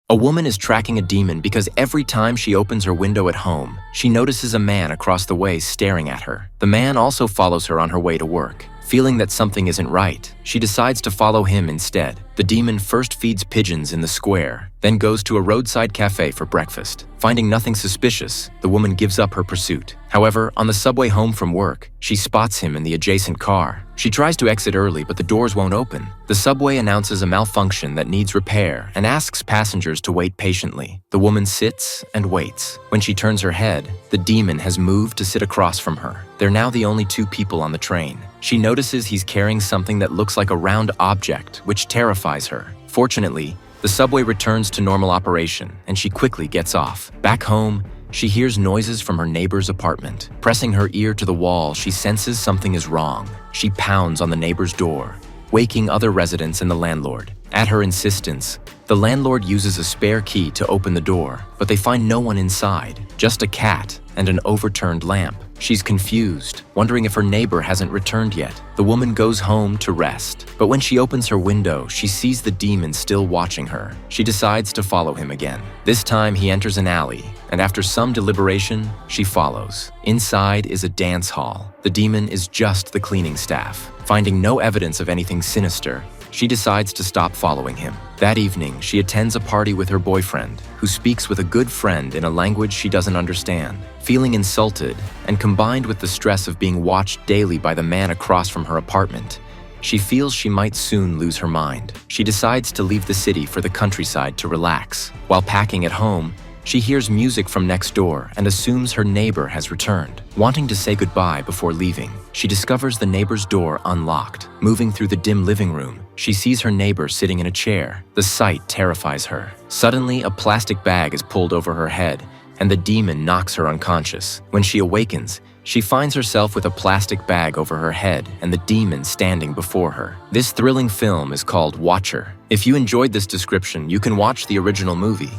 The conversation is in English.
A woman is tracking a demon because every time she opens her window at home, she notices a man across the way staring at her. The man also follows her on her way to work. Feeling that something isn't right, she decides to follow him instead. The demon first feeds pigeons in the square, then goes to a roadside cafe for breakfast. Finding nothing suspicious, the woman gives up her pursuit. However, on the subway home from work, she spots him in the adjacent car. She tries to exit early, but the doors won't open. The subway announces a malfunction that needs repair and asks passengers to wait patiently. The woman sits and waits. When she turns her head, the demon has moved to sit across from her. They're now the only two people on the train. She notices he's carrying something that looks like a round object, which terrifies her. Fortunately, the subway returns to normal operation, and she quickly gets off. Back home, she hears noises from her neighbor's apartment. Pressing her ear to the wall, she senses something is wrong. She pounds on the neighbor's door, waking other residents and the landlord. At her insistence, the landlord uses a spare key to open the door, but they find no one inside, just a cat and an overturned lamp. She's confused, wondering if her neighbor hasn't returned yet. The woman goes home to rest, but when she opens her window, she sees the demon still watching her. She decides to follow him again. This time, he enters an alley, and after some deliberation, she follows. Inside is a dance hall. The demon is just the cleaning staff. Finding no evidence of anything sinister, she decides to stop following him. That evening, she attends a party with her boyfriend, who speaks with a good friend in a language she doesn't understand. Feeling insulted, and combined with the stress of being watched daily by the man across from her apartment, she feels she might soon lose her mind. She decides to leave the city for the countryside to relax. While packing at home, she hears music from next door and assumes her neighbor has returned. Wanting to say goodbye before leaving, she discovers the neighbor's door unlocked. Moving through the dim living room, she sees her neighbor sitting in a chair. The sight terrifies her. Suddenly, a plastic bag is pulled over her head, and the demon knocks her unconscious. When she awakens, she finds herself with a plastic bag over her head and the demon standing before her. This thrilling film is called Watcher. If you enjoyed this description, you can watch the original movie.